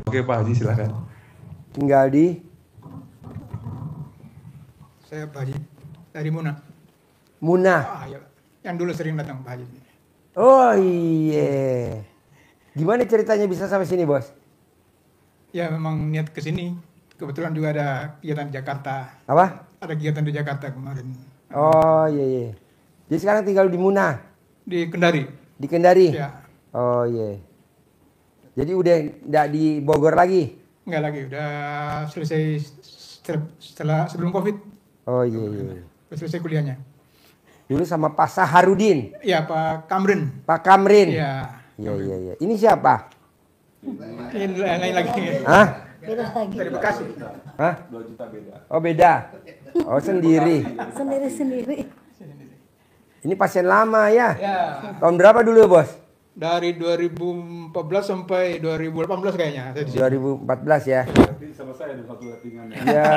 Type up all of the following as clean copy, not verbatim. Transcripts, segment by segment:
Oke Pak Haji silakan. Tinggal di Saya Pak Haji dari Muna. Munah. Ya. Yang dulu sering datang Pak Haji. Oh iya. Gimana ceritanya bisa sampai sini, Bos? Ya memang niat ke sini. Kebetulan juga ada kegiatan di Jakarta. Apa? Ada kegiatan di Jakarta kemarin. Oh iya. Jadi sekarang tinggal di Munah, Di Kendari. di Kendari. Ya. Oh iya. Jadi udah nggak di Bogor lagi? Enggak lagi. Udah selesai sebelum COVID. Oh iya. Udah selesai kuliahnya. Dulu sama Pak Saharudin, Ya Pak Kamrin. Pak Kamrin. Ya. Iya. Ini siapa? Ini lain lagi. Hah? Beda lagi. Dari Bekasi. Hah? 2 juta beda. Oh beda. Oh sendiri. Sendiri-sendiri. Ini pasien lama ya? Ya. Tahun berapa dulu, Bos? Dari 2014 sampai 2018 kayaknya. Saya di sini. 2014 ya? Berarti sama saya ada satu lettingan ya. Iya.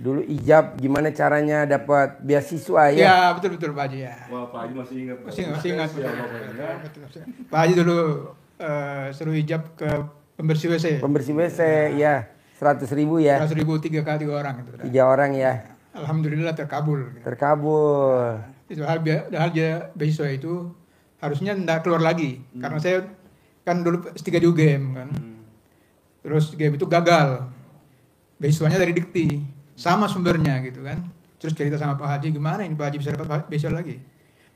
Dulu ijab gimana caranya dapat beasiswa ya? Ya betul Pak Haji ya. Wah Pak Haji masih ingat. Masih ingat. Ya, pokoknya. Pak Haji dulu suruh hijab ke pembersih WC. Pembersih WC ya 100.000 ya? 100.000 3 kali 3 orang itu. 3 orang ya? Alhamdulillah terkabul. Terkabul. Itu hal dia beasiswa itu harusnya tidak keluar lagi karena saya kan dulu S3 di UGM kan. Terus UGM itu gagal. Beasiswanya dari Dikti. Sama sumbernya gitu kan. Terus cerita sama Pak Haji gimana ini Pak Haji bisa dapat beasiswa lagi.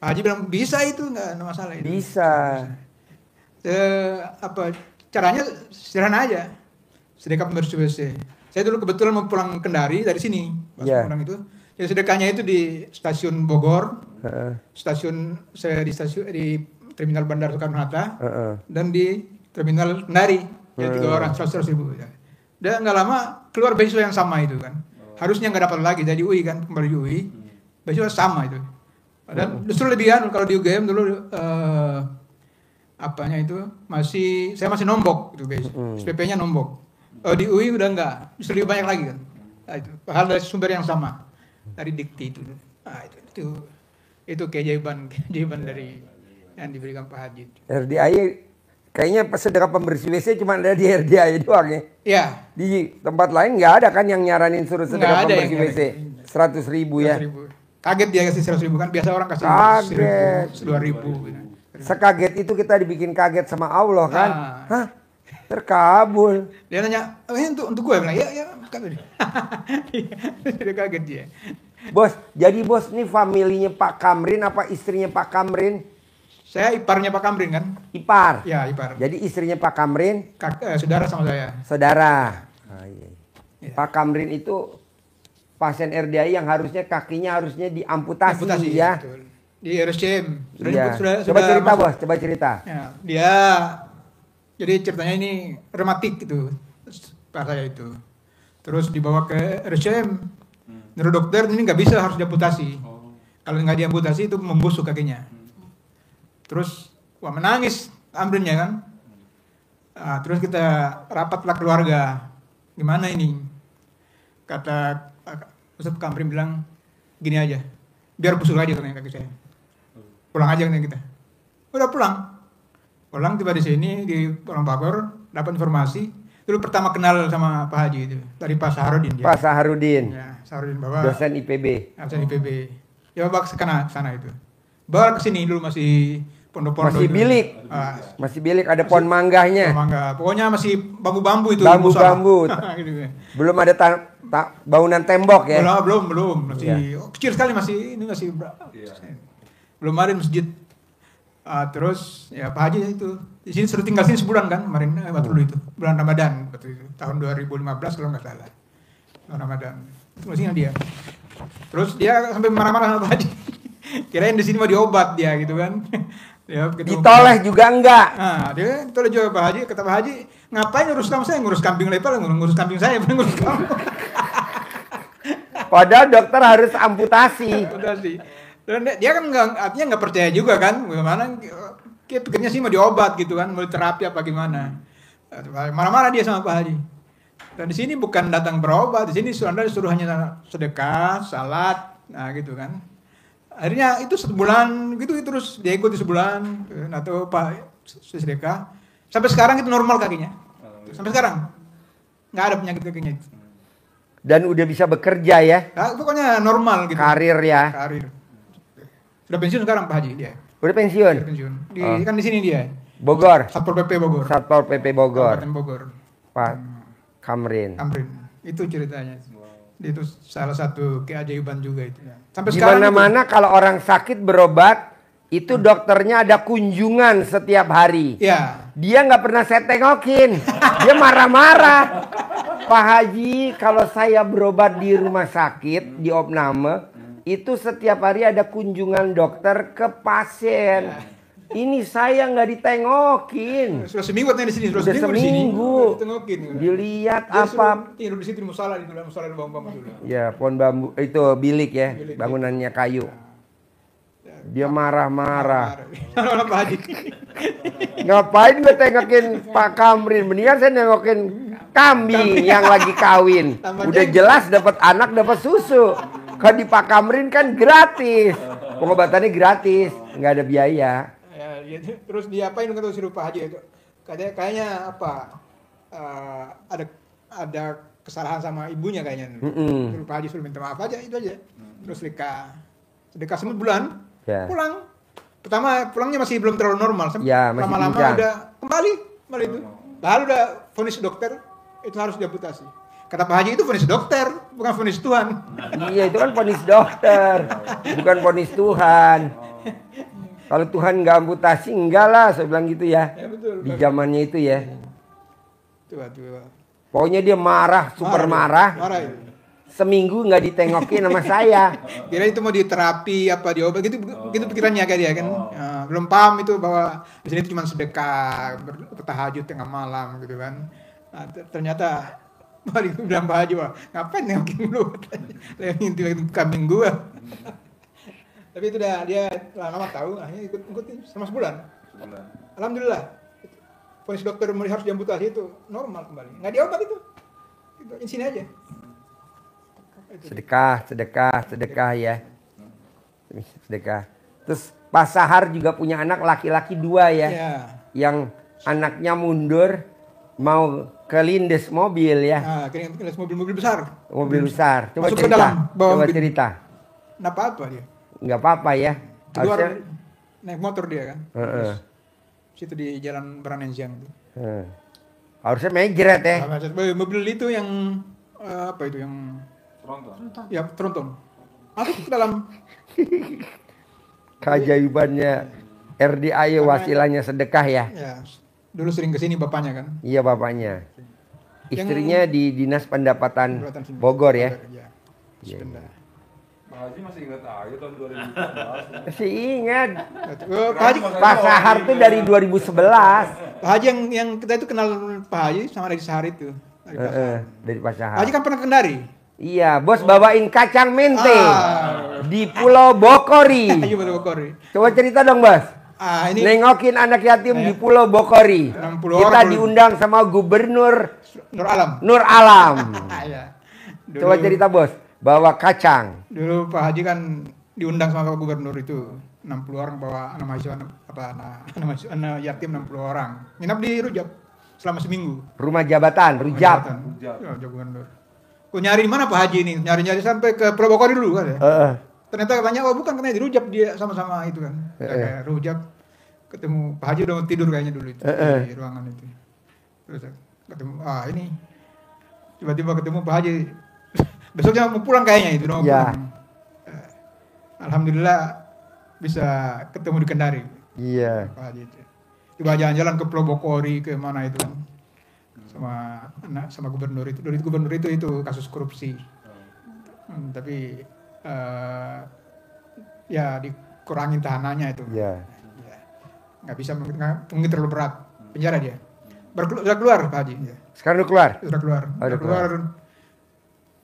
Pak Haji bilang bisa itu nggak ada masalah itu. Bisa. Caranya sederhana aja. Sedekah pembersih WC. Saya dulu kebetulan mau pulang Kendari dari sini. Pas pulang itu. Jadi sedekahnya itu di stasiun Bogor. Stasiun saya di terminal Bandara Soekarno-Hatta. Dan di terminal Kendari. Jadi 3 orang 100.000 ya. Dan nggak lama keluar beasiswa yang sama itu kan. Harusnya nggak dapat lagi dari UI kan, kembali di UI. Beasiswa sama itu. Dan justru lebihan kalau di UGM dulu saya masih nombok itu guys. SPP-nya nombok. Di UI udah enggak, justru lebih banyak lagi kan. Nah, itu hal dari sumber yang sama dari Dikti itu. Nah, itu keajaiban dari yang diberikan Pak Haji. RDI kayaknya sedekah pembersih WC cuma ada di RDI doang ya? Iya. Di tempat lain nggak ada kan yang nyaranin suruh sedekah pembersih WC 100.000 ya? 100.000. Kaget dia kasih 100.000 kan, biasa orang kasih Kaget. 2.000 gitu. Sekaget itu kita dibikin kaget sama Allah kan? Hah? Terkabul. Dia nanya, ini untuk gue, bilang, ya, kan tadi. Dia kaget dia. Bos, jadi bos ini familinya Pak Kamrin apa istrinya Pak Kamrin? Saya iparnya Pak Kamrin kan? Ipar. Ya, ipar. Jadi istrinya Pak Kamrin? Saudara sama saya. Saudara. Iya. Pak Kamrin itu pasien RDI yang harusnya diamputasi ya? Betul. Di RSCM. Iya. Sudah Coba cerita masuk. bos, coba cerita. Ya, dia jadi ceritanya ini rematik gitu Pak saya itu. Terus dibawa ke RSCM. Menurut dokter ini nggak bisa, harus diamputasi. Kalau nggak diamputasi itu membusuk kakinya. Terus wah menangis Amrinnya kan. Nah, terus kita rapatlah keluarga. Gimana ini? Kata Ustaz Kamrin bilang gini aja. Biar busuk aja katanya kaki saya. Pulang aja katanya kita. Udah pulang. Pulang tiba di sini di Pulang Bogor, dapat informasi. Dulu pertama kenal sama Pak Haji itu dari Pak Saharudin. Pak Saharudin. Ya, Saharudin bawa. Dosen IPB. Dosen IPB. Ya bawa ke sana itu. Bawa ke sini dulu masih pondok-pondok. Masih bilik. Masih bilik ada pohon manggahnya. Mangga. Pokoknya masih bambu-bambu itu. Bambu-bambu. Gitu. Belum ada bangunan tembok ya? Belum. Masih kecil sekali masih belum ada masjid. Terus ya Pak Haji itu di sini suruh tinggal sini sebulan kan kemarin waktu dulu itu bulan Ramadan waktu itu tahun 2015 kalau nggak salah Ramadan itu masih dia. Terus dia sampai marah-marah sama Pak Haji. Kirain di sini mau diobat dia gitu kan. Ya, ditoleh juga enggak? Nah, dia ditoleh juga Pak Haji. Kata Pak Haji, ngapain ngurus kamu saya? Ngurus kambing lepal, ngurus kambing saya, bukan ngurus kamu. Padahal dokter harus amputasi. Dan dia kan artinya nggak percaya juga kan, bagaimana? Dia pikirnya sih mau diobat gitu kan, mau terapi apa gimana? Marah-marah dia sama Pak Haji. Dan di sini bukan datang berobat, di sini Anda disuruh hanya sedekah, salat, nah gitu kan. Akhirnya itu sebulan gitu terus dia ikuti sebulan atau Pak sedekah. Sampai sekarang itu normal kakinya. Sampai sekarang nggak ada penyakit kakinya itu. Dan udah bisa bekerja ya. Nah, pokoknya normal gitu. Karir ya. Karir. Sudah pensiun sekarang Pak Haji dia. Udah pensiun. Sudah pensiun. Kan di sini dia. Bogor. Satpol PP Bogor. Satpol PP Bogor. Kabupaten Bogor. Pak Kamrin. Amrin. Itu ceritanya. Itu salah satu keajaiban juga itu. Sampai Di sekarang mana-mana kalau orang sakit berobat, itu dokternya ada kunjungan setiap hari. ya. Dia nggak pernah saya tengokin. Dia marah-marah. Pak Haji, kalau saya berobat di rumah sakit, di opname, itu setiap hari ada kunjungan dokter ke pasien. Ini saya nggak ditengokin. Sudah seminggu katanya di sini. Udah di sini. seminggu. Udah ditengokin. Dilihat Dia apa? suruh tidur di situ di musola, di dalam musola di bawah-bawah dulu. Ya, pohon bambu itu bilik ya, Bilik. bangunannya kayu. Dia marah-marah. Marah Pak Haji. Ngapain gue tengokin Pak Kamrin? Mendingan saya nengokin kambing yang lagi kawin. Tambah Udah jenggot. jelas dapat anak, dapat susu. Kalau di Pak Kamrin kan gratis. Pengobatannya gratis, nggak ada biaya. Ya, terus diapain kata suruh Pak Haji itu? Kayaknya apa? Ada kesalahan sama ibunya kayaknya. Suruh Pak Haji suruh minta maaf aja itu aja. Terus sedekah sebulan. Ya. Pulang. Pertama pulangnya masih belum terlalu normal. Ya, masih lama-lama pincang. udah kembali itu. Lalu udah vonis dokter itu harus diamputasi. Kata Pak Haji itu vonis dokter, bukan vonis Tuhan. Iya, itu kan vonis dokter, bukan vonis Tuhan. Kalau Tuhan nggak amputasi, enggak lah, saya bilang gitu ya. Ya betul. Di zamannya itu ya. Tuh. Pokoknya dia marah, super marah. Marah itu. Seminggu nggak ditengokin sama saya. Kira itu mau diterapi apa diobat gitu pikirannya kayak dia kan. Ya, belum paham itu bahwa di sini itu cuma sedekah, bertahajud tengah malam gitu kan. Nah, ternyata mari bilang Pak Haji, wah, ngapain nengokin lu? Ngintip kambing gua. Tapi itu dia lama tahu, akhirnya ikutin selama sebulan. Alhamdulillah. Vonis dokter harus diamputasi itu normal kembali. Nggak diobat itu. Itu di sini aja. Sedekah ya. Sedekah. Terus Pak Sahar juga punya anak laki-laki 2 ya. Ya. Yang anaknya mundur mau ke lindes mobil ya. Nah, kira mobil-mobil besar. Mobil besar. Coba Masuk ke cerita. dalam, bawa Coba mobil. cerita. Nggak apa-apa dia. Nggak apa-apa ya. Keluar Harusnya. naik motor dia kan. Heeh. Situ di jalan Beranensiang itu. Harusnya mejret ya. Mobil itu yang apa itu yang Tronton. ya tronton. Masuk ke dalam. Keajaibannya RDAY wasilahnya sedekah ya. Ya, dulu sering kesini bapaknya kan. Iya bapaknya. Istrinya di Dinas Pendapatan Bogor ya. Iya. Iya. Pak Haji masih ingat aja tahun 2014. Masih ingat. Pak Haji, Pak Sahar tuh dari 2011. Pak Haji yang kita itu kenal Pak Haji sama dari Sahar itu. Dari Pak Sahar. Dari Pak Pak Sahar. Haji kan pernah ke Kendari. Iya, bos bawain kacang mente Ah. di Pulau Bokori. Ayo betul Bogor. Coba cerita dong, Bos. Ini Nengokin anak yatim di Pulau Bokori. 60 Kita orang diundang sama Gubernur Nur Alam. Nur Alam. Iya. Coba cerita, Bos. Bawa kacang. Dulu Pak Haji kan diundang sama Pak Gubernur itu 60 orang bawa anak mahasiswa anak yatim 60 orang. Nginap di Rujak selama seminggu. Rumah jabatan, Rujak. Ya, Rujak Gubernur. Ku nyari di mana Pak Haji ini? Nyari-nyari sampai ke Pulau Bokori dulu kan ya. Ternyata katanya oh bukan katanya di Rujak dia sama-sama itu kan. Kayak Rujak ketemu Pak Haji udah mau tidur kayaknya dulu itu di ruangan itu. Terus ketemu ini tiba-tiba ketemu Pak Haji. Besoknya mau pulang kayaknya itu mau Ya. pulang. Alhamdulillah bisa ketemu di Kendari Iya. Pak Haji itu. Tiba jalan-jalan ke Pulau Bokori ke mana itu kan. Sama gubernur itu. Dulu gubernur itu kasus korupsi. Tapi ya dikurangin tahanannya itu. Iya. Ya. Nggak bisa mungkin terlalu berat penjara dia. Sudah keluar Pak Haji. Ya. Sekarang udah keluar? Sudah keluar. Oh, udah keluar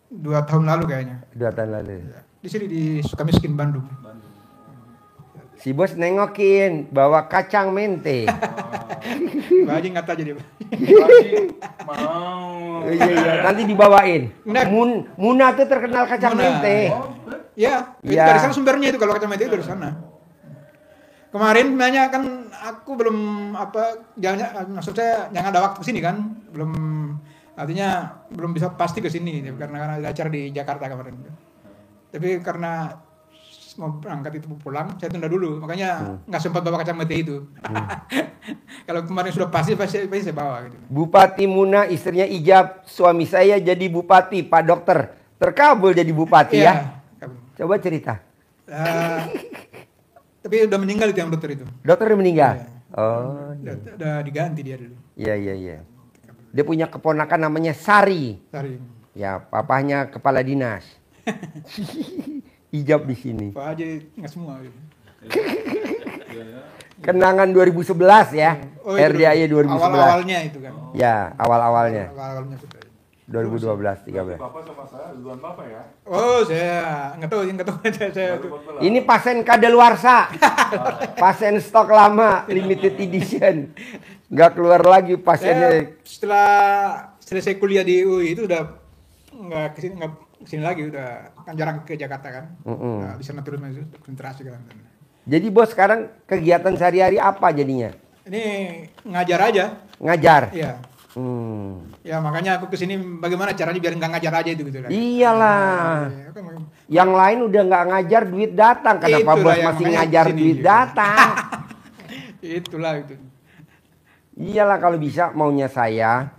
2 tahun lalu kayaknya. 2 tahun lalu. Ya. Di sini di Sukamiskin Bandung. Si bos nengokin bawa kacang mente. Pak Haji nggak aja dia. Pak Haji mau. Iya, nanti dibawain. Nah. Muna tuh terkenal kacang Muna. mente. Ya, itu Iya. dari sana sumbernya itu kalau kacang mente itu dari sana. Kemarin sebenarnya kan aku belum maksud saya jangan ada waktu kesini kan, belum artinya belum bisa pasti ke sini karena ada acara di Jakarta kemarin. Tapi karena mau berangkat itu pulang, saya tunda dulu, makanya nggak sempat bawa kacamata itu. Kalau kemarin sudah pasti saya bawa. Gitu. Bupati Muna istrinya ijab, suami saya jadi bupati, Pak Dokter. Terkabul jadi bupati ya. Coba cerita. Tapi udah meninggal itu yang dokter itu. Dokter udah meninggal? Ya. Oh. Udah diganti dia dulu. Iya. Dia punya keponakan namanya Sari. Sari. Ya, papahnya kepala dinas. Ijab di sini. Pak aja nggak semua. Gitu. Kenangan 2011 ya. Oh, RDAY 2011. Awal-awalnya itu kan. Ya, awal-awalnya. Awal-awalnya sudah. 2012, 13. Bapak sama saya duluan Bapak ya. Oh, saya nggak tahu saya. Ini pasien kadaluarsa. Pasien stok lama, limited edition. Nggak keluar lagi pasiennya. Setelah selesai kuliah di UI itu udah nggak kesini lagi, udah kan jarang ke Jakarta kan. Nah, di sana terus konsentrasi kan. Jadi bos sekarang kegiatan sehari-hari apa jadinya? Ini ngajar aja. Ngajar? Iya. Ya makanya aku kesini bagaimana caranya biar nggak ngajar aja itu gitu kan. Iyalah. Ya, kan, Yang lain udah nggak ngajar duit datang. Kenapa itulah bos yang masih makanya ngajar kesini duit juga. datang? Itulah itu. Iyalah kalau bisa maunya saya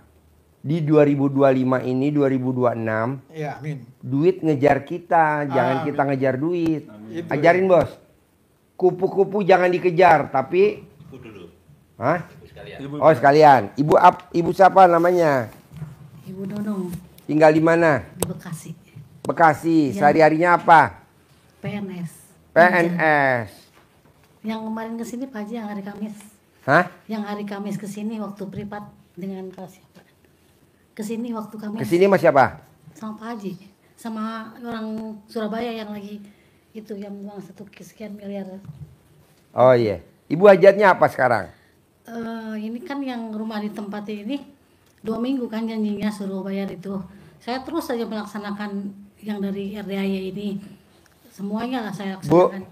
di 2025 ini 2026 Ya, amin. duit ngejar kita, jangan kita ngejar duit. Itu. Ajarin bos. Kupu-kupu jangan dikejar, tapi dulu. hah? Sekalian. Oh sekalian. Ibu siapa namanya? Ibu Nunung Tinggal di mana? di Bekasi. Bekasi. Ya. Sehari-harinya apa? PNS. PNS. Yang kemarin kesini Pak Haji yang hari Kamis. Hah? Yang hari Kamis kesini waktu privat dengan Pak siapa? Kesini waktu Kamis. Kesini sama siapa? Sama Pak Haji. Sama orang Surabaya yang lagi itu yang uang 1 sekian miliar. Oh iya. Ibu hajatnya apa sekarang? Ini kan yang rumah ditempati ini 2 minggu kan janjinya suruh bayar itu. Saya terus saja melaksanakan yang dari RDAY ini. Semuanya lah saya Bu, laksanakan.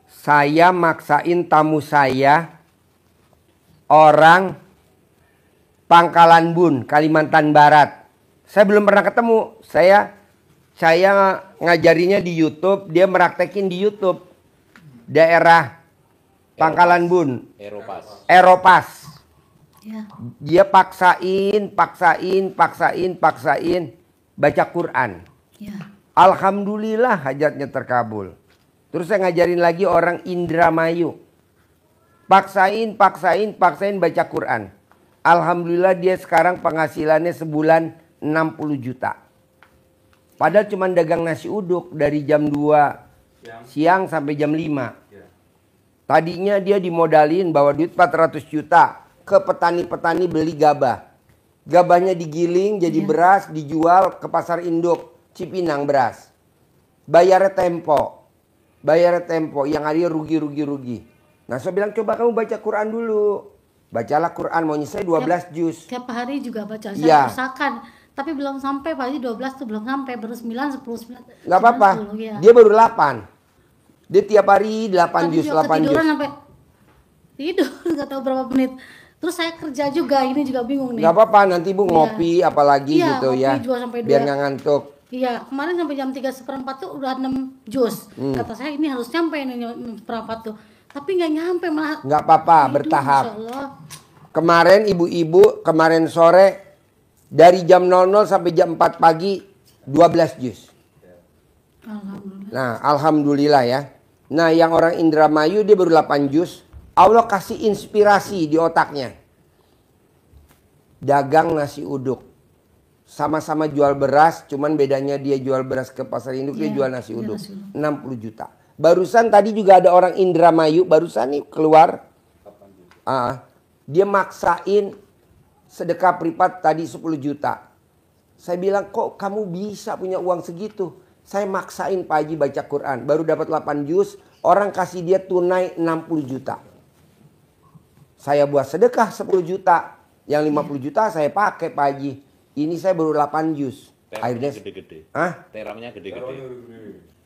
saya maksain tamu saya orang Pangkalan Bun, Kalimantan Barat. Saya belum pernah ketemu. Saya ngajarinya di YouTube, dia meraktekin di YouTube. Daerah Pangkalan Bun, Eropas. Ya. Dia paksain baca Quran. Ya. Alhamdulillah hajatnya terkabul. Terus saya ngajarin lagi orang Indramayu. Paksain baca Quran. Alhamdulillah dia sekarang penghasilannya sebulan 60 juta. Padahal cuma dagang nasi uduk dari jam 2 siang sampai jam 5. Tadinya dia dimodalin bawa duit 400 juta ke petani-petani beli gabah. Gabahnya digiling jadi beras, dijual ke pasar induk Cipinang beras. Bayarnya tempo, yang hari rugi. Nah saya bilang coba kamu baca Quran dulu. Bacalah Quran, maunya saya 12 juz. Tiap hari juga baca. Saya Iya. usahakan. Tapi belum sampai Pak Haji 12 tuh belum sampai. Baru 9, 10, 9. Gak apa-apa, 10, ya. dia baru 8. Dia tiap hari 8 juz, 8 juz. Ketiduran sampai tidur nggak tahu berapa menit. Terus saya kerja juga, ini juga bingung nih. Gak apa-apa, nanti Bu ngopi apalagi Iya, gitu ngopi ya. 2 sampai 2. Biar gak ngantuk. Iya, kemarin sampai jam 3:04 tuh udah 6 juz. Kata saya ini harus nyampe nih 4 tuh. Tapi nggak nyampe malah. Gak apa-apa, tidur, bertahap. Masya Allah. Kemarin ibu-ibu, kemarin sore dari jam 00 sampai jam 4 pagi 12 juz. Alhamdulillah. Nah, alhamdulillah ya. Nah, yang orang Indramayu dia baru 8 juz. Allah kasih inspirasi di otaknya. Dagang nasi uduk. Sama-sama jual beras, cuman bedanya dia jual beras ke pasar induk, dia Iya, jual nasi jual uduk. nasi uduk. 60 juta. Barusan tadi juga ada orang Indramayu, barusan nih keluar. Dia maksain sedekah privat tadi 10 juta. Saya bilang, kok kamu bisa punya uang segitu? Saya maksain Pak Haji baca Quran. Baru dapat 8 juz, orang kasih dia tunai 60 juta. Saya buat sedekah 10 juta. Yang 50 juta saya pakai Pak Haji. Ini saya baru 8 juz. Akhirnya gede-gede. Hah? Teramnya gede-gede.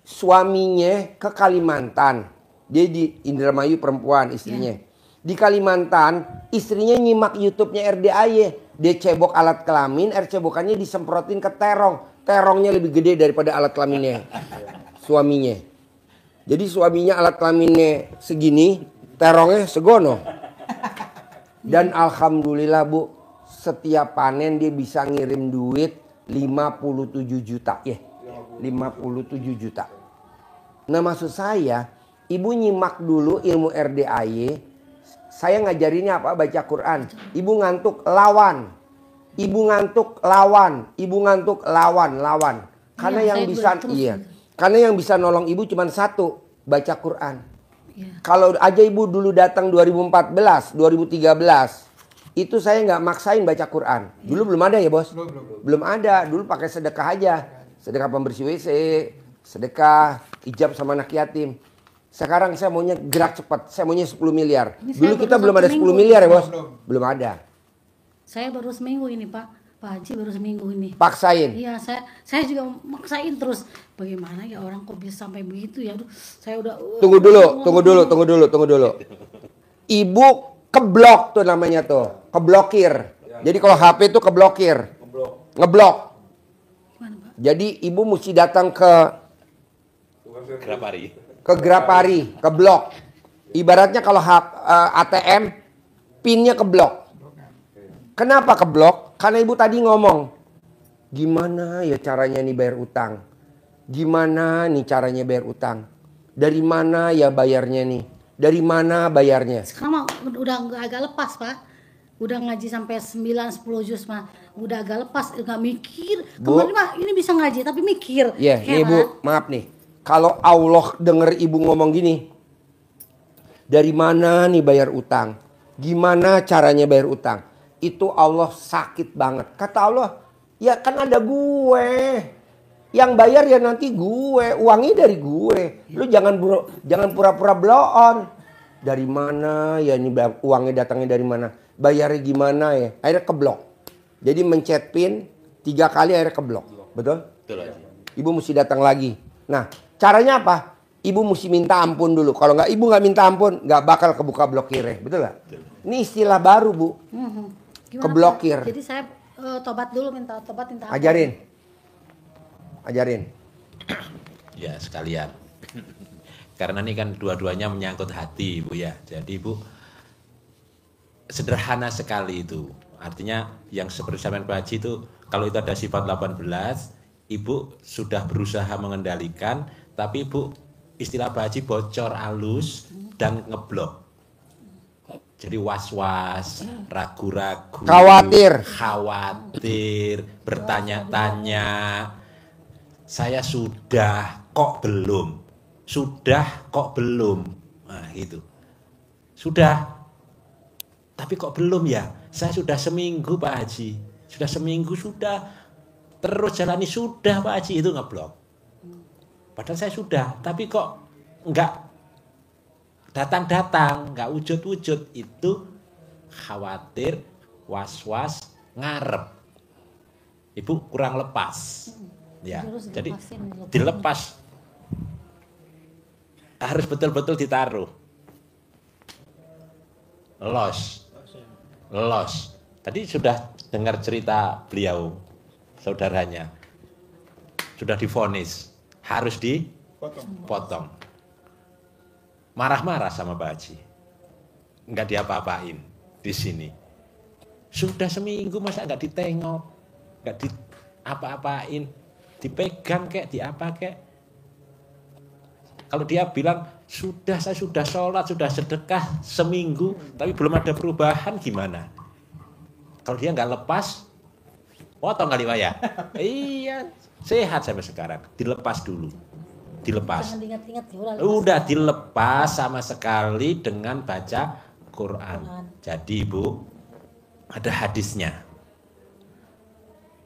Suaminya ke Kalimantan. Dia di Indramayu perempuan istrinya. Di Kalimantan istrinya nyimak YouTube-nya RDAY. Dia cebok alat kelamin, air cebokannya disemprotin ke terong. Terongnya lebih gede daripada alat kelaminnya suaminya. Jadi suaminya alat kelaminnya segini, terongnya segono. Dan alhamdulillah Bu, setiap panen dia bisa ngirim duit 57 juta ya. 57 juta. Nah maksud saya, ibu nyimak dulu ilmu RDAY. Saya ngajarinnya apa? Baca Quran. Ibu ngantuk lawan. Ibu ngantuk lawan. Ibu ngantuk lawan. Karena yang bisa karena yang bisa nolong ibu cuma satu, baca Quran. Kalau aja ibu dulu datang 2014, 2013, itu saya nggak maksain baca Quran. Dulu belum ada ya bos? Belum ada. Dulu pakai sedekah aja. Sedekah pembersih WC, sedekah ijab sama anak yatim. Sekarang saya maunya gerak cepat. Saya maunya 10 miliar. Dulu kita belum ada 10 miliar ya bos? Belum ada. Saya baru seminggu ini Pak. Pak Haji baru seminggu ini. Paksain? Iya, saya juga maksain terus. Bagaimana ya orang kok bisa sampai begitu ya? Aduh, saya udah Tunggu dulu. Ibu keblok tuh namanya tuh. Keblokir. Jadi kalau HP tuh keblokir. Ngeblok. Gimana, Pak? Jadi ibu mesti datang ke Grapari, ke blok. Ibaratnya kalau ATM pinnya ke blok. Kenapa ke blok? Karena ibu tadi ngomong, gimana ya caranya nih bayar utang? Gimana nih caranya bayar utang? Dari mana ya bayarnya nih? Dari mana bayarnya? Sekarang mah udah agak lepas Pak. Udah ngaji sampai 9-10 juz mah. Udah agak lepas, nggak mikir. Kemarin mah ini bisa ngaji tapi mikir. Iya, ibu maaf nih. Kalau Allah denger ibu ngomong gini, dari mana nih bayar utang? Gimana caranya bayar utang? Itu Allah sakit banget. Kata Allah, ya kan ada gue. Yang bayar ya nanti gue. Uangnya dari gue. Lu jangan pura-pura blow on. Dari mana ya ini uangnya datangnya dari mana? Bayarnya gimana ya? Akhirnya keblok. Jadi mencet pin 3 kali akhirnya keblok. Betul? Betul aja. Ibu mesti datang lagi. Nah caranya apa? Ibu mesti minta ampun dulu. Kalau ibu nggak minta ampun, nggak bakal kebuka blokirnya. Betul nggak? Ini istilah baru Bu. Gimana, Keblokir. Pak? Jadi saya tobat dulu, minta ampun. Ajarin. Ya sekalian. Karena ini kan dua-duanya menyangkut hati Bu ya. Jadi Bu sederhana sekali itu. Artinya yang seperti sampean Pak Haji itu kalau itu ada sifat 18, Ibu sudah berusaha mengendalikan, tapi Ibu istilah Pak Haji bocor halus dan ngeblok. Jadi was-was, ragu-ragu, khawatir, bertanya-tanya. Saya sudah kok belum? Nah, gitu. Sudah. Tapi kok belum ya? Saya sudah seminggu Pak Haji. Sudah seminggu sudah. Terus jalani sudah Pak Haji, itu ngeblok. Padahal saya sudah, tapi kok enggak datang-datang, enggak wujud-wujud. Itu khawatir, was-was, ngarep. Ibu kurang lepas. Ya, jadi dilepas. Harus betul-betul ditaruh. Los. Tadi sudah dengar cerita beliau, saudaranya. Sudah divonis, harus dipotong. Marah-marah sama Pak Haji. Enggak diapa-apain di sini. Sudah seminggu masa enggak ditengok, enggak diapa-apain, dipegang kek, diapa kek. Kalau dia bilang, saya sudah sholat, sudah sedekah seminggu, tapi belum ada perubahan, gimana? Kalau dia nggak lepas, potong kali Pak ya? Iya, sehat sampai sekarang. Dilepas dulu. Dilepas. Udah dilepas sama sekali dengan baca Quran. Jadi Ibu, ada hadisnya.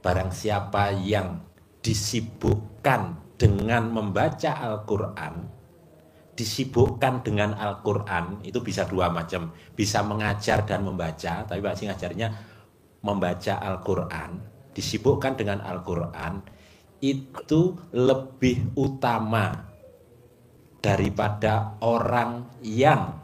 Barang siapa yang disibukkan dengan membaca Al-Quran, disibukkan dengan Al-Quran, itu bisa dua macam, bisa mengajar dan membaca, tapi Pak Haji ngajarnya membaca Al-Quran, disibukkan dengan Al-Quran, itu lebih utama daripada orang yang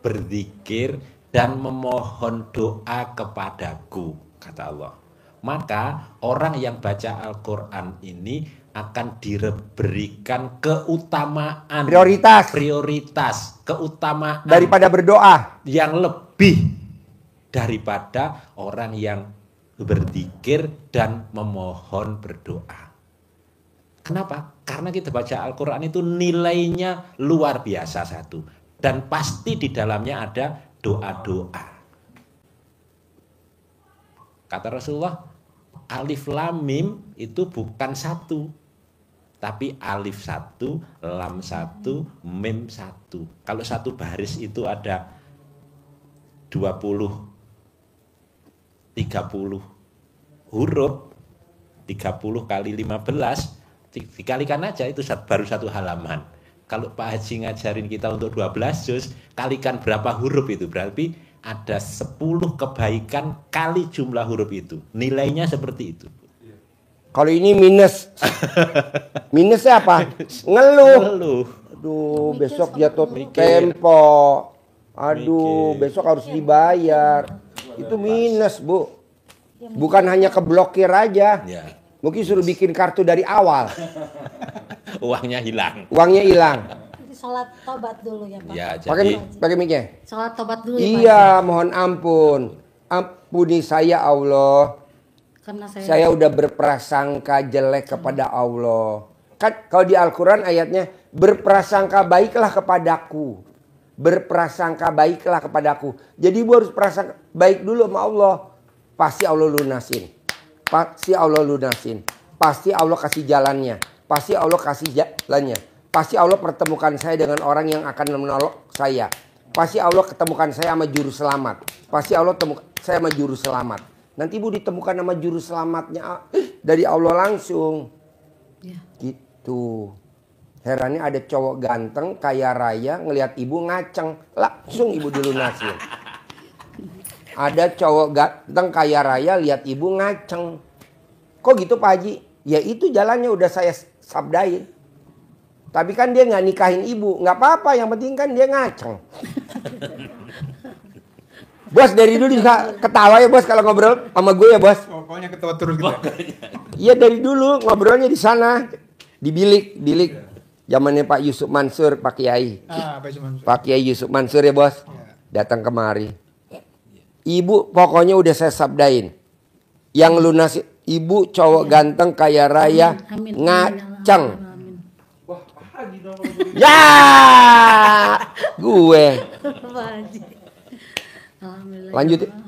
berzikir dan memohon doa kepadaku, kata Allah. Maka orang yang baca Al-Quran ini akan diberikan keutamaan, prioritas, keutamaan daripada berdoa yang lebih daripada orang yang berzikir dan memohon berdoa. Kenapa? Karena kita baca Al-Quran itu nilainya luar biasa satu. Dan pasti di dalamnya ada doa-doa. Kata Rasulullah, alif lam mim itu bukan satu. Tapi alif satu, lam satu, mim satu. Kalau satu baris itu ada 20, 30 huruf, 30 kali 15, dikalikan aja itu baru satu halaman. Kalau Pak Haji ngajarin kita untuk 12 juz, kalikan berapa huruf itu, berarti ada 10 kebaikan kali jumlah huruf itu. Nilainya seperti itu. Kalau ini minus. Minusnya apa? Ngeluh. Aduh, besok jatuh tempo. Aduh, besok harus dibayar. Itu minus, Bu. Bukan hanya keblokir aja. Ya. Mungkin suruh bikin kartu dari awal. Uangnya hilang. Uangnya hilang. Jadi sholat tobat dulu ya Pak. Ya, Pakai mic-nya. Sholat tobat dulu ya Pak. Iya, mohon ampun. Ampuni saya Allah. Karena Saya udah berprasangka jelek kepada Allah. Kan kalau di Al-Quran ayatnya, berprasangka baiklah kepadaku. Berprasangka baiklah kepadaku. Jadi ibu harus prasangka baik dulu sama Allah. Pasti Allah lunasin. Pasti Allah lunasin. Pasti Allah kasih jalannya. Pasti Allah kasih jalannya. Pasti Allah pertemukan saya dengan orang yang akan menolong saya. Pasti Allah ketemukan saya sama juru selamat. Pasti Allah temukan saya sama juru selamat. Nanti ibu ditemukan sama juru selamatnya dari Allah langsung. Ya. Gitu. Herannya ada cowok ganteng, kaya raya, ngelihat ibu ngaceng. Langsung ibu dilunasin. Ada cowok ganteng, kaya raya, lihat ibu ngaceng. Kok gitu Pak Haji? Ya itu jalannya udah saya sabdain. Tapi kan dia nggak nikahin ibu. Nggak apa-apa, yang penting kan dia ngaceng. Bos dari dulu juga ketawa ya bos kalau ngobrol sama gue ya bos. Pokoknya ketawa terus gitu. Iya dari dulu ngobrolnya di sana. Di bilik. Zamannya Pak Yusuf Mansur, Pak Kiai. Pak Yusuf Mansur. Pak Kiai Yusuf Mansur ya bos. Datang kemari. Ibu pokoknya udah saya sabdain. Yang lunas ibu cowok ganteng kaya raya Amin. ngaceng. Amin. Wah, Pak Haji dong. Ya, gue. Pak Haji. Alhamdulillah.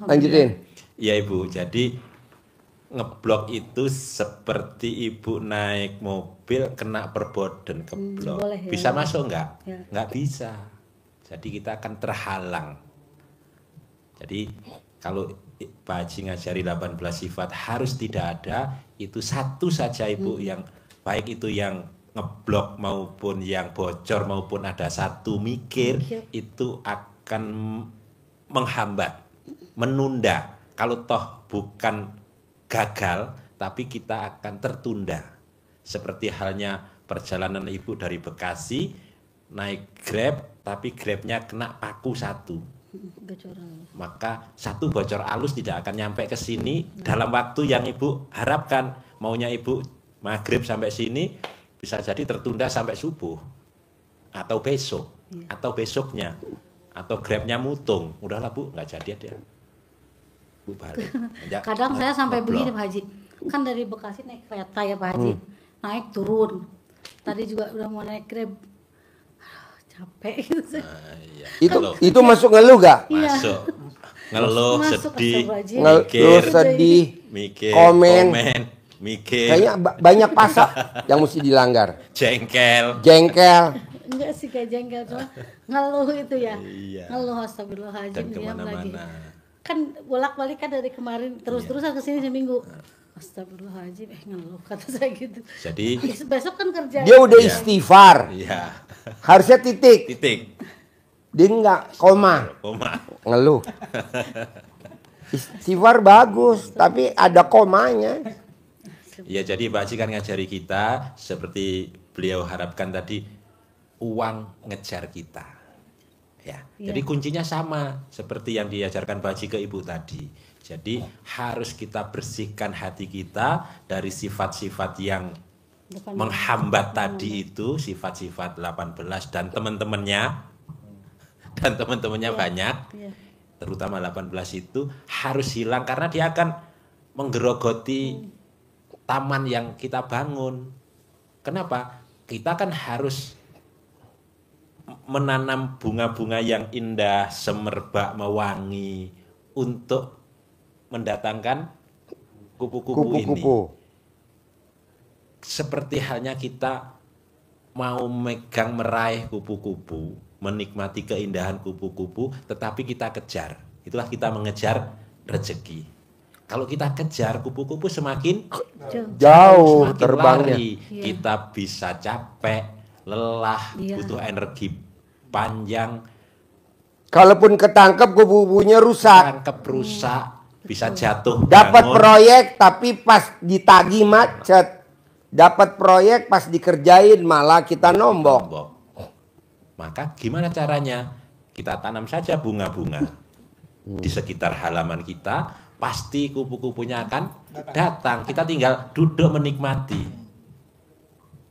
Lanjutin. Ya Ibu, jadi ngeblok itu seperti Ibu naik mobil kena perboden keblok. Boleh, ya. Bisa masuk nggak? Ya. Nggak bisa. Jadi kita akan terhalang. Jadi kalau Pak Haji ngajari 18 sifat harus tidak ada, itu satu saja Ibu yang baik itu yang ngeblok maupun yang bocor maupun ada satu mikir itu akan menghambat, menunda. Kalau toh bukan gagal, tapi kita akan tertunda. Seperti halnya perjalanan Ibu dari Bekasi naik Grab, tapi Grabnya kena paku satu. Maka satu bocor alus tidak akan nyampe ke sini dalam waktu yang Ibu harapkan. Maunya Ibu maghrib sampai sini, bisa jadi tertunda sampai subuh. Atau besok, atau besoknya. Atau Grabnya mutung, udahlah Bu, nggak jadi dia. Bu balik. Kadang saya sampai begini Pak Haji. Kan dari Bekasi naik kereta ya Pak Haji. Naik turun. Tadi juga udah mau naik Grab. Capek gitu. Iya. Itu masuk ngeluh gak? Masuk. Ngeluh, Masuk, sedih, astagfirullahaladzim. Ngeluh, sedih, mikir, komen. mikir, Kayaknya banyak pasal yang mesti dilanggar. jengkel. Enggak sih kayak jengkel, cuma ngeluh itu ya. Iya. Ngeluh astagfirullahaladzim. Dan diam lagi. kemana-mana. Kan bolak-balik kan dari kemarin terus-terusan kesini seminggu. Astagfirullahaladzim, ngeluh kata saya gitu. Jadi Besok kan kerja. Dia udah istighfar. iya. Harusnya titik. Dia enggak koma. Ngeluh. Istighfar bagus, tapi ada komanya. Ya jadi Pak Haji kan ngajari kita seperti beliau harapkan tadi, uang ngejar kita. Ya. Iya. Jadi kuncinya sama seperti yang diajarkan Pak Haji ke Ibu tadi. Jadi harus kita bersihkan hati kita dari sifat-sifat yang Depan menghambat tadi itu, sifat-sifat 18 dan teman-temannya banyak. Iya. Terutama 18 itu harus hilang karena dia akan menggerogoti taman yang kita bangun. Kenapa? Kita kan harus menanam bunga-bunga yang indah, semerbak, mewangi untuk mendatangkan kupu-kupu ini. Kupu-kupu. Seperti halnya kita mau megang meraih kupu-kupu, menikmati keindahan kupu-kupu, tetapi kita kejar. Itulah kita mengejar rezeki. Kalau kita kejar kupu-kupu semakin Jauh semakin terbangnya. lari, Iya. kita bisa capek, lelah, Iya. butuh energi panjang, Kalaupun ketangkep kupu-kupunya rusak. tangkep rusak, bisa jatuh Dapat bangun. proyek tapi pas ditagi macet. Dapat proyek pas dikerjain malah kita nombok. Lombok. Maka gimana caranya? Kita tanam saja bunga-bunga di sekitar halaman kita, pasti kupu-kupunya akan datang. Kita tinggal duduk menikmati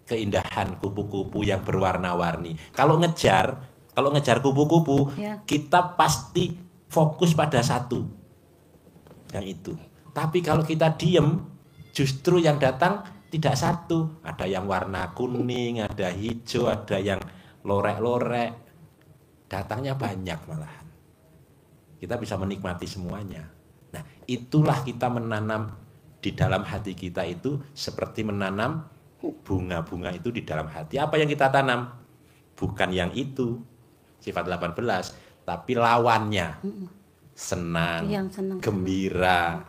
keindahan kupu-kupu yang berwarna-warni. Kalau ngejar kupu-kupu, Ya. kita pasti fokus pada satu, yang itu. Tapi kalau kita diem, justru yang datang tidak satu. Ada yang warna kuning, ada hijau, ada yang lorek-lorek. Datangnya banyak malahan. Kita bisa menikmati semuanya. Nah, itulah kita menanam di dalam hati kita itu seperti menanam bunga-bunga itu di dalam hati. Apa yang kita tanam? Bukan yang itu, sifat 18, tapi lawannya. Senang, Yang senang. gembira,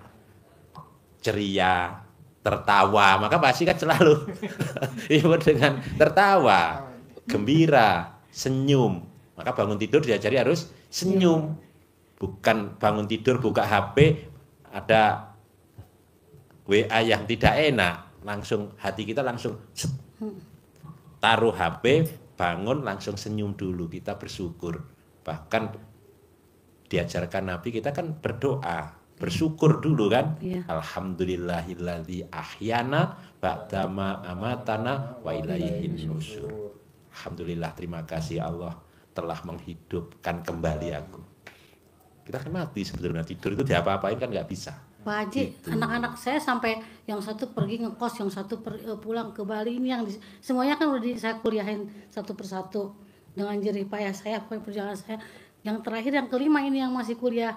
ceria, tertawa. Maka pasti kan selalu ibu dengan tertawa, gembira, senyum. Maka bangun tidur diajari harus senyum. Bukan bangun tidur buka HP ada WA yang tidak enak, langsung hati kita langsung taruh HP, bangun langsung senyum dulu, kita bersyukur. Bahkan diajarkan Nabi kita kan berdoa, bersyukur dulu kan. Iya. Alhamdulillahilladzi ahyana ba'dama amatana wa ilaihin nusyur. Alhamdulillah, terima kasih Allah telah menghidupkan kembali aku. Kita kan mati sebetulnya, tidur itu diapa-apain kan nggak bisa. Pak Haji, anak-anak saya sampai yang satu pergi ngekos, yang satu pulang ke Bali, ini yang semuanya kan udah saya kuliahin satu persatu dengan jerih payah saya, perjalanan saya. Yang terakhir yang kelima ini yang masih kuliah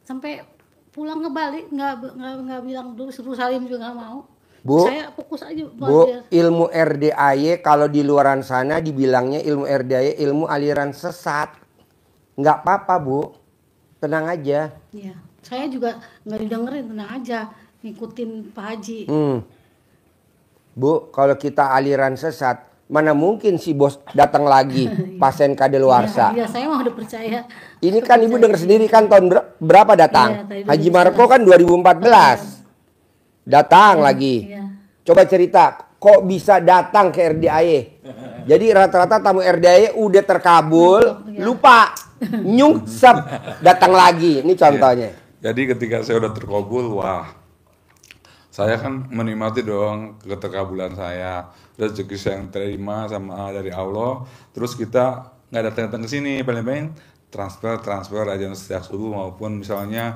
sampai pulang ke Bali nggak bilang dulu suruh salim juga nggak mau. Bu, Saya fokus aja Bu, belajar. ilmu RDAY kalau di luaran sana dibilangnya ilmu RDAY ilmu aliran sesat. Nggak apa-apa, Bu. Tenang aja. Iya, saya juga nggak didengerin, tenang aja ngikutin Pak Haji. Bu, kalau kita aliran sesat, mana mungkin si bos datang lagi pasien kadaluarsa. Iya, saya mah udah percaya. Ini kan Ibu dengar sendiri kan tahun berapa datang? Iya, tadi Haji 2011. Marco kan 2014. Datang lagi. Iya. Coba cerita, kok bisa datang ke RDAY? Jadi rata-rata tamu RDAY udah terkabul, lupa, nyungsep, datang lagi. Ini contohnya. Jadi ketika saya udah terkabul, wah, saya kan menikmati dong keterkabulan saya, rezeki saya yang terima sama dari Allah. Terus kita nggak datang-datang ke sini, paling-paling transfer aja setiap subuh maupun misalnya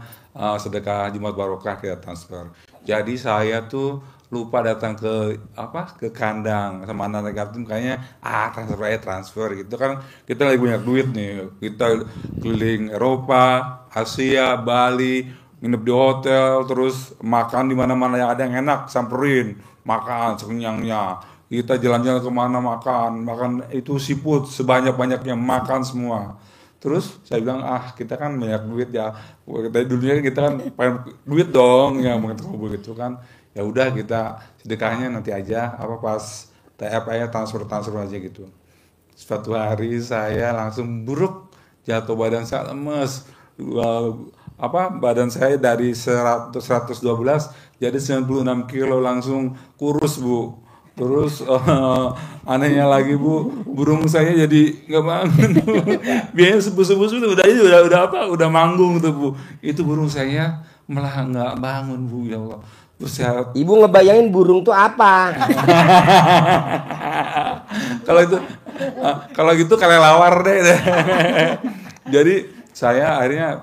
sedekah Jumat Barokah kita transfer. Jadi saya tuh lupa datang ke kandang sama anak yatim, kayaknya transfer gitu kan. Kita lagi banyak duit nih, kita keliling Eropa, Asia, Bali, nginep di hotel, terus makan di mana-mana yang ada yang enak, samperin, makan sekenyangnya. Kita jalan-jalan kemana makan itu seafood sebanyak-banyaknya, makan semua. Terus saya bilang, kita kan banyak duit ya, dari dulunya kita kan pengen duit dong, ya mau kabul gitu kan. Ya udah kita sedekahnya nanti aja, pas transfer aja gitu. Suatu hari saya langsung buruk, jatuh badan saya lemes, badan saya dari 112 jadi 96 kilo langsung kurus, Bu. Terus anehnya lagi Bu, burung saya jadi nggak bangun. Biasanya subuh-subuh udah manggung tuh Bu. Itu burung saya malah nggak bangun Bu, ya Allah. Terus saya, Ibu ngebayangin burung tuh apa? kalau gitu kelelawar deh. Jadi saya akhirnya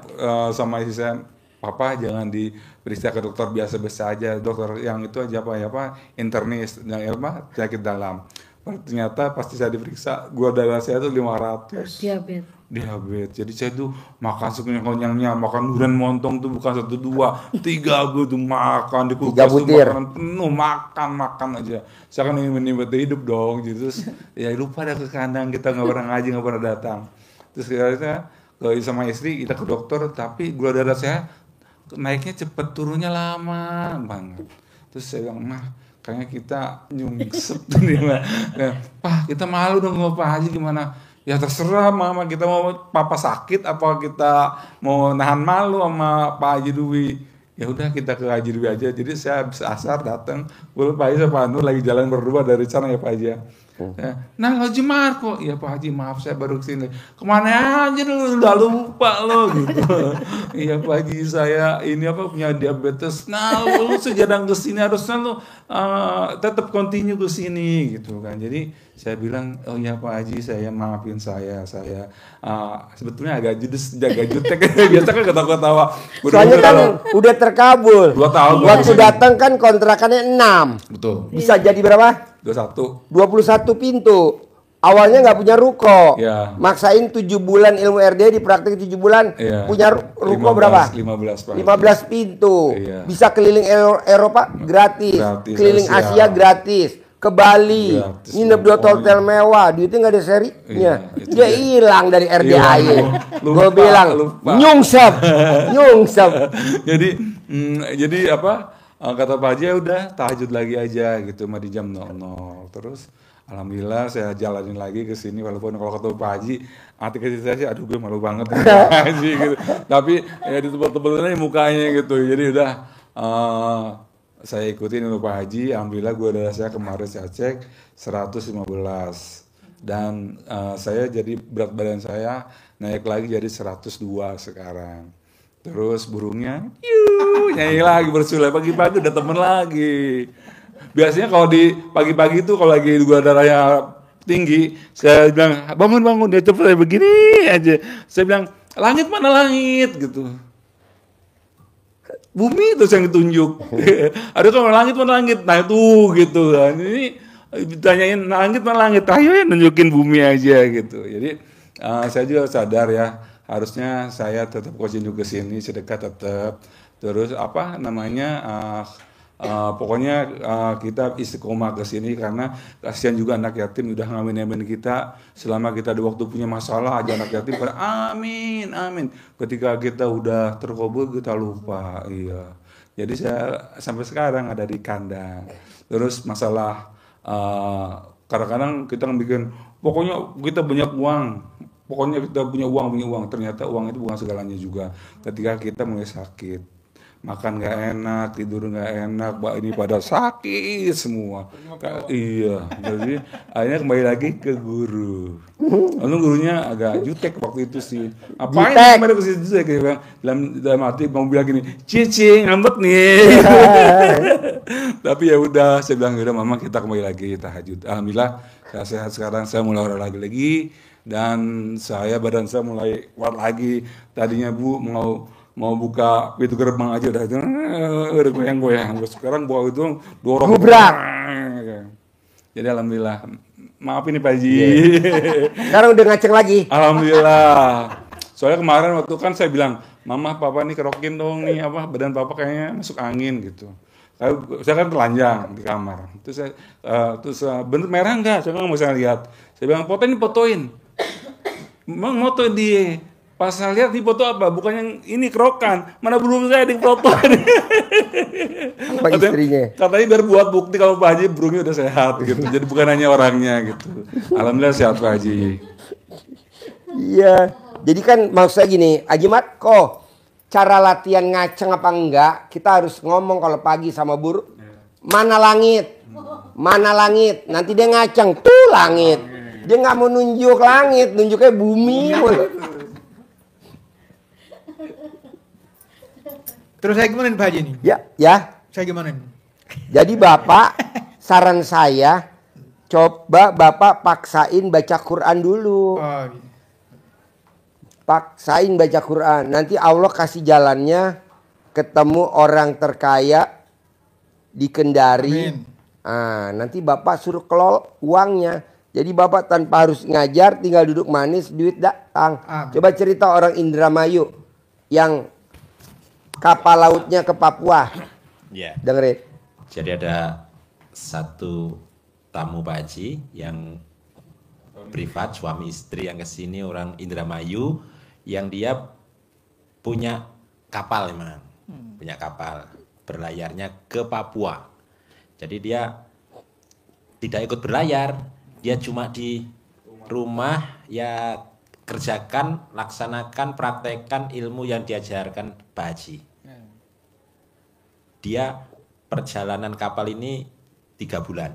sama istri saya, Papa jangan diperiksa ke dokter biasa-biasa aja, dokter yang itu aja apa internis, yang apa penyakit dalam. Ternyata pasti saya diperiksa, gula darah saya tuh 500. Diabetes. Jadi saya tuh makan sekenyang-kenyangnya, makan durian montong tuh bukan 1 2, 3 gue tuh makan di kulkas tuh makanan penuh, makan aja. Saya kan ingin menikmati hidup dong, gitu. Terus ya lupa dah ke kandang, kita nggak pernah ngaji, nggak pernah datang. Terus saya sama istri kita ke dokter, tapi gula darah saya naiknya cepet, turunnya lama banget. Terus saya bilang, Mah, kayaknya kita nyungsep nih, Mah. Pak, kita malu dong sama Pak Haji gimana? Ya terserah Mama, kita mau Papa sakit apa kita mau nahan malu sama Pak Haji Dwi. Ya udah kita ke Haji Dwi aja. Jadi saya habis asar datang, Pak Haji sama Pak Nur lagi jalan berdua dari sana ya Pak Haji ya. Nah Haji Marco, ya Pak Haji maaf saya baru kesini. Kemana aja dulu, udah lupa lo gitu. Iya Pak Haji saya ini apa punya diabetes. Nah lu sejadang kesini harusnya lu tetap continue kesini gitu kan. Jadi saya bilang oh ya Pak Haji saya maafin saya sebetulnya agak judes jaga jutek biasa kan ketawa-ketawa. Soalnya kan udah terkabul. 2 tahun. Waktu datang kan kontrakannya 6. Betul. Bisa jadi berapa? 21 pintu. Awalnya nggak punya ruko. Ya. Maksain 7 bulan ilmu RD, dipraktik 7 bulan. Ya. Punya ruko berapa? 15 Pak. 15 pintu. Iya. Bisa keliling Eropa gratis. Keliling Asia gratis. Ke Bali, Gratis, nginep 2 hotel mewah, duitnya nggak ada serinya. Iya, Dia hilang dari RDAY. Gue Lupa. bilang, nyungsep. Jadi apa? Kata Pak Haji ya udah tahajud lagi aja gitu, di jam 00. Terus alhamdulillah saya jalanin lagi ke sini walaupun kalau ketemu Pak Haji hati kecil saya sih aduh gue malu banget Pak Haji gitu. Tapi ya ditebel-tebelin mukanya gitu. Jadi udah saya ikutin dulu Pak Haji, alhamdulillah gula darah saya kemarin saya cek 115 dan saya jadi berat badan saya naik lagi jadi 102 sekarang. Terus burungnya nyanyi lagi bersulai pagi-pagi udah temen lagi. Biasanya kalau di pagi-pagi itu kalau lagi gula darahnya tinggi, saya bilang bangun dia cepet begini aja. Saya bilang langit mana langit gitu. Bumi itu yang ditunjuk. Ada kalau langit mana langit, nah itu gitu kan. Ini ditanyain langit mana langit, ayo ya nunjukin bumi aja gitu. Jadi saya juga sadar ya, harusnya saya tetap continue ke sini, sedekah tetap. Terus apa namanya, pokoknya kita istiqomah ke sini karena kasihan juga anak yatim udah ngamin kita. Selama kita ada waktu punya masalah aja anak yatim pada amin. Ketika kita udah terkabul kita lupa. Iya. Jadi saya sampai sekarang ada di kandang. Terus masalah kadang-kadang kita bikin pokoknya kita banyak uang. Pokoknya kita punya uang. Ternyata uang itu bukan segalanya juga. Ketika kita mulai sakit, makan nggak enak, tidur nggak enak, ini pada sakit semua. Iya, jadi akhirnya kembali lagi ke guru. Lalu gurunya agak jutek waktu itu sih. Apain kemarin ke situ saya kayak dalam hati mau bilang gini, cicing ngambek nih. Tapi ya udah, saya bilang udah mama kita kembali lagi tahajud. Alhamdulillah saya sehat sekarang, saya mulai olahraga lagi dan badan saya mulai kuat lagi. Tadinya Bu mau buka pintu gerbang aja udah goyang-goyang. Sekarang bawa itu dorong. Gubrak. Jadi alhamdulillah. Maaf ini Pak Haji. Sekarang udah ngaceng lagi. Alhamdulillah. Soalnya kemarin waktu kan saya bilang, Mama, Papa nih kerokin dong nih badan Papa kayaknya masuk angin gitu. Saya kan telanjang di kamar. Terus bener merah enggak? Saya nggak mau lihat. Saya bilang fotoin. Emang moto dia. Pas saya lihat di foto apa? Bukan yang ini kerokan. Mana belum saya di foto. Apa istrinya? Katanya biar buat bukti kalau Pak Haji burungnya udah sehat gitu. Jadi bukan hanya orangnya gitu. Alhamdulillah sehat Pak Haji. Iya. Jadi kan maksud saya gini, Haji Mat, cara latihan ngaceng apa enggak, kita harus ngomong kalau pagi sama mana langit, mana langit. Nanti dia ngaceng, tuh langit. Dia nggak mau nunjuk langit, nunjuknya bumi. Terus saya gimana nih Pak Haji nih? Ya. Saya gimana nih? Jadi Bapak, saran saya, coba Bapak paksain baca Quran dulu. Oh, iya. Paksain baca Quran. Nanti Allah kasih jalannya, ketemu orang terkaya di Kendari. Amin. Nanti Bapak suruh kelola uangnya. Jadi Bapak tanpa harus ngajar, tinggal duduk manis, duit datang. Amin. Coba cerita orang Indramayu yang kapal lautnya ke Papua. Ya. Dengerin. Jadi ada satu tamu Pak Haji yang privat, suami istri yang kesini orang Indramayu, yang dia punya kapal memang, punya kapal berlayarnya ke Papua. Jadi dia tidak ikut berlayar, dia cuma di rumah ya kerjakan, laksanakan, praktekkan ilmu yang diajarkan Pak Haji. Dia perjalanan kapal ini 3 bulan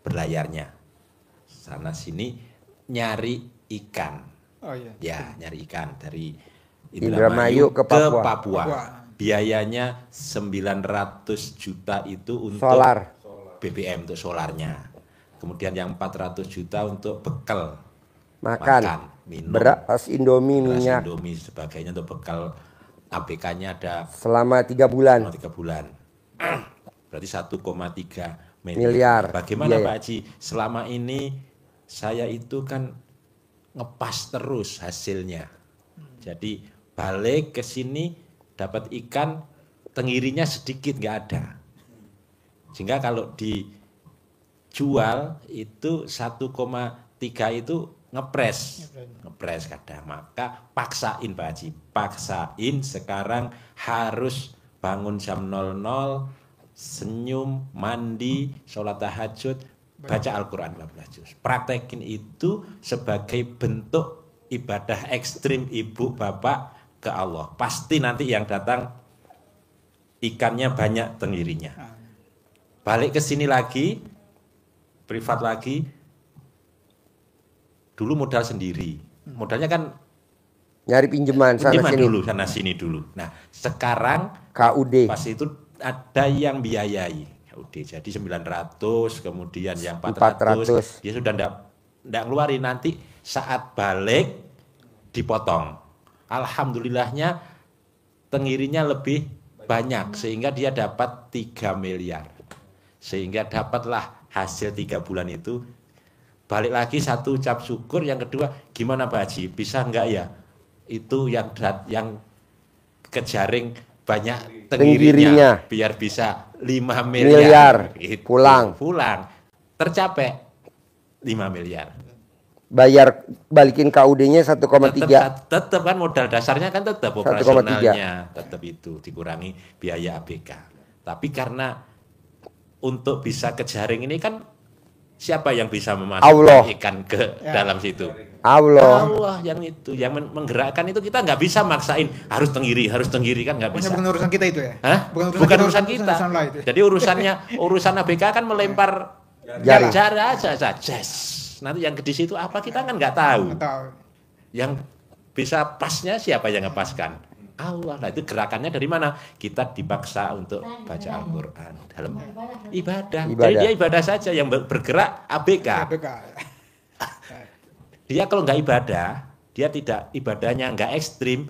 berlayarnya, sana sini nyari ikan. Oh iya. Ya, nyari ikan dari Indramayu ke Papua. Papua. Biayanya 900 juta itu untuk Solar. BBM untuk solarnya. Kemudian yang 400 juta untuk bekal Makan. minum, Beras Indomie, beras minyak. Indomie sebagainya untuk bekal ABK-nya ada Selama 3 bulan. 3 bulan. Berarti 1,3 Miliar. Bagaimana Iya, Pak Haji? Selama ini saya itu kan ngepas terus hasilnya. Jadi balik ke sini dapat ikan, tenggirinya sedikit nggak ada. Sehingga kalau dijual itu 1,3 itu ngepres kadang. Maka paksain Pak Haji, paksain sekarang harus bangun jam 00, senyum, mandi, sholat tahajud, baca Al-Quran 15 juz. Praktekin itu sebagai bentuk ibadah ekstrim ibu bapak ke Allah. Pasti nanti yang datang ikannya banyak, tenggirinya. Balik ke sini lagi, privat lagi. Dulu modal sendiri. Modalnya kan Nyari pinjaman sana pinjaman sini. dulu, sana sini dulu. Nah, sekarang KUD. pas itu ada yang biayai. KUD. Jadi 900, kemudian yang 400. dia sudah ndak ngeluarin, nanti saat balik dipotong. Alhamdulillahnya tenggirinya lebih banyak sehingga dia dapat 3 miliar. Sehingga dapatlah hasil 3 bulan itu. Balik lagi, satu ucap syukur, yang kedua gimana Pak Haji, bisa enggak ya itu yang kejaring banyak tenggirinya biar bisa 5 miliar. Gitu. Pulang tercapai 5 miliar. Bayar balikin KUD-nya 1,3. Tetap kan modal dasarnya kan tetap 1,3. operasionalnya tetap itu dikurangi biaya ABK. Tapi karena untuk bisa ke jaring ini kan siapa yang bisa memasukkan ikan ke dalam situ? Allah yang itu, yang menggerakkan itu. Kita nggak bisa maksain harus tenggiri kan nggak bisa. Bukan urusan kita itu ya? Hah? Bukan urusan kita. itu. Jadi urusan ABK kan melempar Jari. jari aja. Nanti yang di situ apa kita kan nggak tahu. Yang bisa pasnya siapa yang ngepaskan? Allah. Nah itu gerakannya dari mana? Kita dipaksa untuk baca Al-Quran dalam ibadah. Jadi dia ibadah saja, yang bergerak ABK. Dia kalau nggak ibadah, dia tidak ibadahnya nggak ekstrim,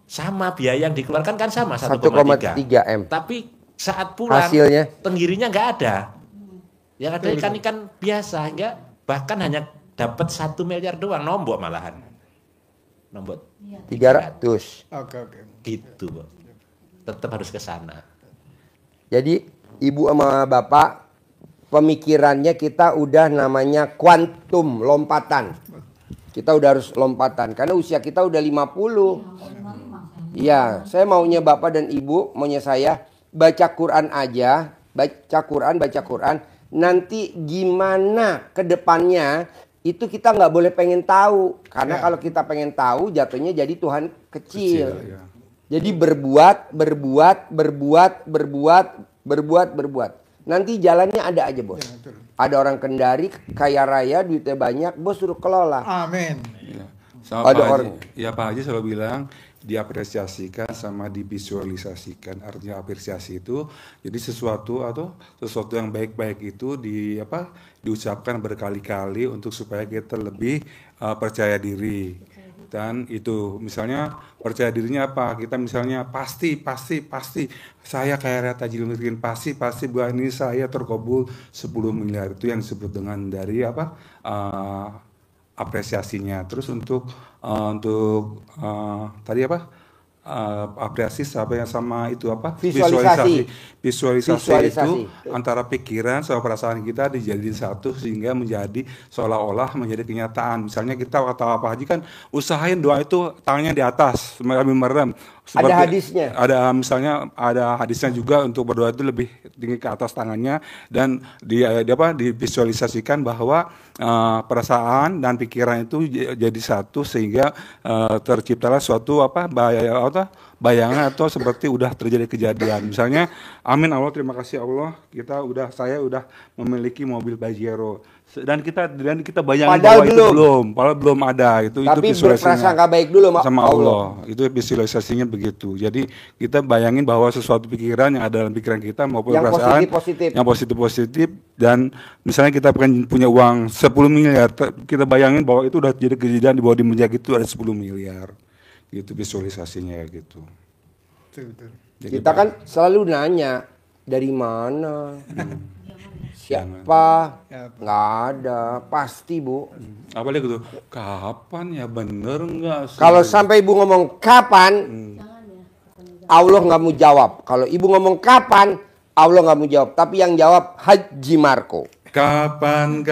sama biaya yang dikeluarkan kan sama 1,3 M. Tapi saat pulang hasilnya tenggirinya nggak ada. Yang ada ikan-ikan biasa, enggak, bahkan hanya dapat 1 miliar doang, nombok malahan. Nombok 300. Oke. Gitu, Pak. Tetap harus ke sana. Jadi ibu sama bapak pemikirannya kita udah namanya kuantum, lompatan. Kita udah harus lompatan karena usia kita udah 50. Iya, saya maunya bapak dan ibu, maunya saya baca Quran aja, baca Quran. Nanti gimana ke depannya itu kita nggak boleh pengen tahu, karena kalau kita pengen tahu jatuhnya jadi Tuhan kecil. Jadi berbuat. Nanti jalannya ada aja bos. Ya, betul. Ada orang Kendari kaya raya, duitnya banyak, bos suruh kelola. Amin. Ya. Sama Ada Pak Haji, orang- ya Pak Haji selalu bilang diapresiasikan sama divisualisasikan. Artinya apresiasi itu jadi sesuatu yang baik-baik itu diucapkan berkali-kali untuk supaya kita lebih percaya diri. Dan itu misalnya percaya dirinya apa? Kita misalnya pasti saya kayak Raya Tajil Miskin, pasti bulan ini saya terkabul 10 miliar. Itu yang disebut dengan dari apresiasinya. Terus untuk tadi apresiasi sama itu Visualisasi. Visualisasi itu antara pikiran sama perasaan kita dijadiin satu sehingga menjadi seolah-olah menjadi kenyataan. Misalnya kita kata Pak Haji kan usahain doa itu tangannya di atas sambil merem. Ada hadisnya. Misalnya ada hadisnya juga untuk berdoa itu lebih tinggi ke atas tangannya dan divisualisasikan bahwa perasaan dan pikiran itu jadi satu sehingga terciptalah suatu bayangan atau seperti udah terjadi kejadian. Misalnya, amin Allah, terima kasih Allah, saya udah memiliki mobil Pajero. Dan kita bayangin Padahal bahwa itu belum ada. Itu Tapi visualisasinya berprasangka baik dulu sama Allah. Itu visualisasinya begitu. Jadi kita bayangin bahwa sesuatu pikiran yang ada dalam pikiran kita maupun Yang perasaan positif-positif. yang positif dan misalnya kita punya uang 10 miliar, kita bayangin bahwa itu udah jadi kejadian di bawah di meja itu ada 10 miliar. Gitu visualisasinya ya gitu. Betul. Jadi Kita kan selalu nanya dari mana, siapa, nggak ada, pasti bu. apalagi gitu, kapan ya bener nggak sih? Kalau sampai ibu ngomong kapan, Allah nggak mau jawab. Kalau ibu ngomong kapan, Allah nggak mau jawab. Tapi yang jawab Haji Marco. Kapan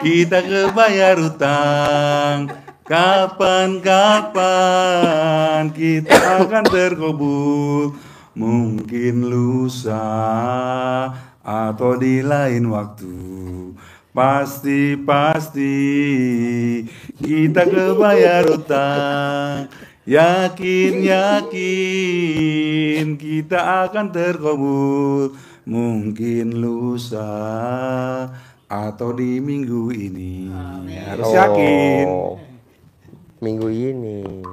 kita kebayar utang? Kapan kita akan terkabul? Mungkin lusa atau di lain waktu. Pasti kita kebayar utang. Yakin kita akan terkabul. Mungkin lusa atau di minggu ini. Harus yakin. Minggu ini.